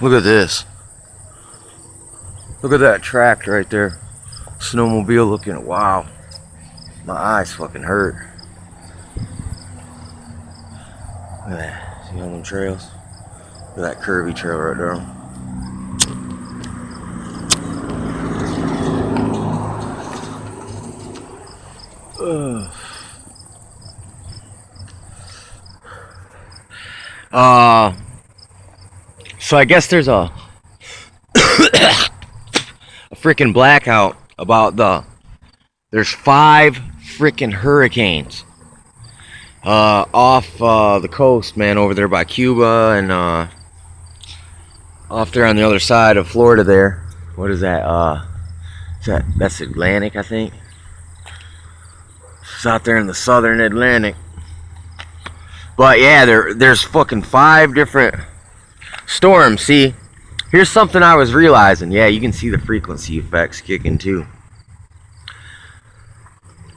Look at this. Look at that tractor right there. Snowmobile looking. Wow. My eyes fucking hurt. Look at that. See all them trails? Look at that curvy trail right there. So I guess there's a freaking blackout about there's 5 freaking hurricanes off the coast, man, over there by Cuba and off there on the other side of Florida there. What is that? That's Atlantic, I think. It's out there in the southern Atlantic. But yeah, there's fucking 5 different storms. See, here's something I was realizing. Yeah, you can see the frequency effects kicking too.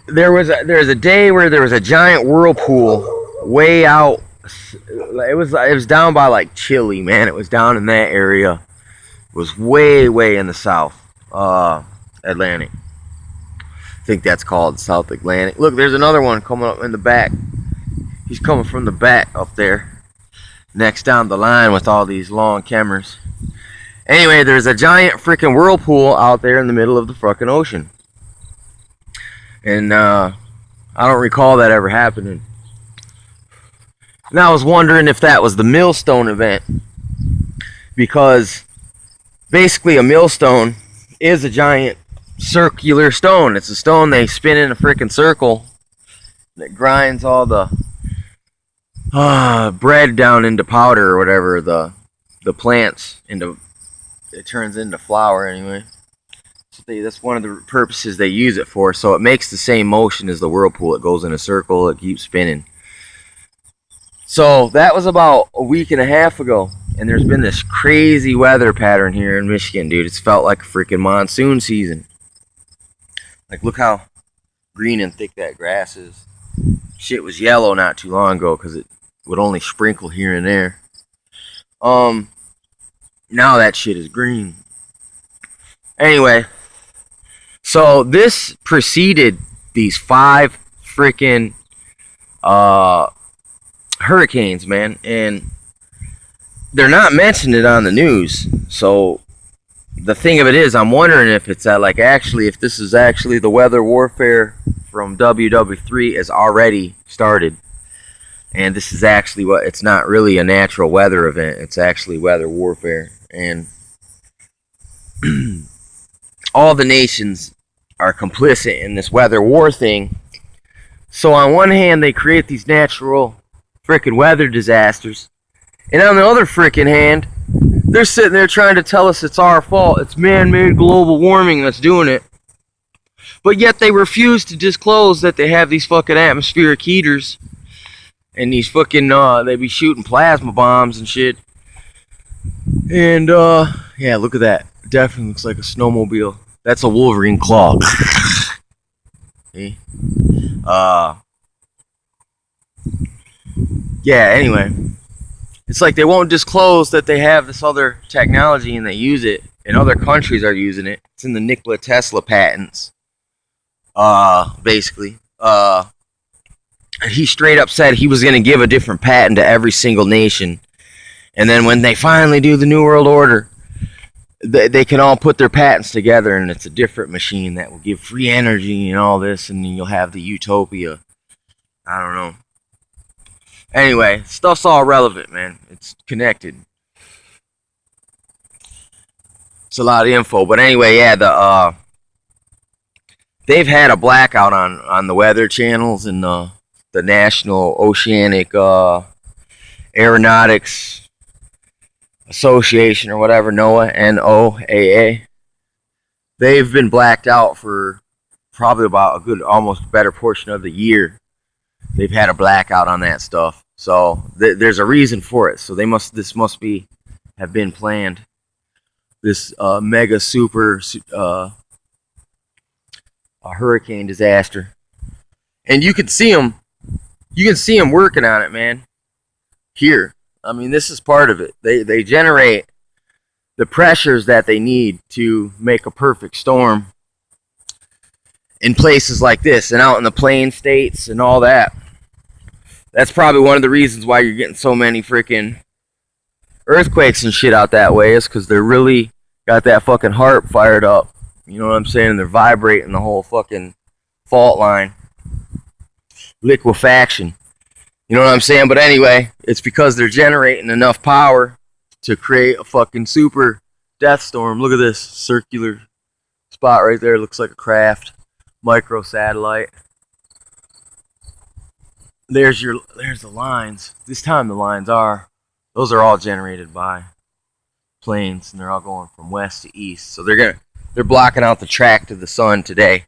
There's a day where there was a giant whirlpool way out. It was down by like Chile, man. It was down in that area. It was way in the South Atlantic. I think that's called South Atlantic. Look, there's another one coming up in the back. He's coming from the back up there, next down the line with all these long cameras. Anyway, there's a giant freaking whirlpool out there in the middle of the fucking ocean. And I don't recall that ever happening. And I was wondering if that was the millstone event. Because basically a millstone is a giant circular stone. It's a stone they spin in a freaking circle that grinds all the bread down into powder or whatever, the plants into, it turns into flour anyway. So that's one of the purposes they use it for. So it makes the same motion as the whirlpool. It goes in a circle, it keeps spinning. So that was about a week and a half ago, and there's been this crazy weather pattern here in Michigan, dude. It's felt like a freaking monsoon season. Like, look how green and thick that grass is. Shit was yellow not too long ago because it would only sprinkle here and there. Now that shit is green. Anyway, so this preceded these 5 freaking hurricanes, man, and they're not mentioning it on the news. So the thing of it is, I'm wondering if it's like actually, if this is actually the weather warfare from WW3 is already started, and this is actually what, it's not really a natural weather event, it's actually weather warfare, and all the nations are complicit in this weather war thing. So on one hand, they create these natural frickin' weather disasters, and on the other frickin' hand, they're sitting there trying to tell us it's our fault. It's man-made global warming that's doing it. But yet they refuse to disclose that they have these fucking atmospheric heaters and these fucking they be shooting plasma bombs and shit. And yeah, look at that. Definitely looks like a snowmobile. That's a Wolverine claw. See? Yeah, anyway. It's like they won't disclose that they have this other technology and they use it, and other countries are using it. It's in the Nikola Tesla patents. Basically. He straight up said he was going to give a different patent to every single nation. And then when they finally do the New World Order, they can all put their patents together, and it's a different machine that will give free energy and all this, and then you'll have the utopia. I don't know. Anyway, stuff's all relevant, man. It's connected. It's a lot of info. But anyway, yeah, they've had a blackout on the weather channels and the National Oceanic Aeronautics Association or whatever, NOAA, NOAA. They've been blacked out for probably about a good, almost better portion of the year. They've had a blackout on that stuff. So there's a reason for it. So this must have been planned. This mega super hurricane disaster. And you can see them. You can see them working on it, man. Here. I mean, this is part of it. They generate the pressures that they need to make a perfect storm in places like this and out in the plain states and all that. That's probably one of the reasons why you're getting so many freaking earthquakes and shit out that way, is because they're really got that fucking heart fired up. You know what I'm saying? They're vibrating the whole fucking fault line. Liquefaction. You know what I'm saying? But anyway, it's because they're generating enough power to create a fucking super death storm. Look at this circular spot right there. It looks like a craft micro satellite. There's the lines. This time those are all generated by planes, and they're all going from west to east. So they're blocking out the track to the sun today.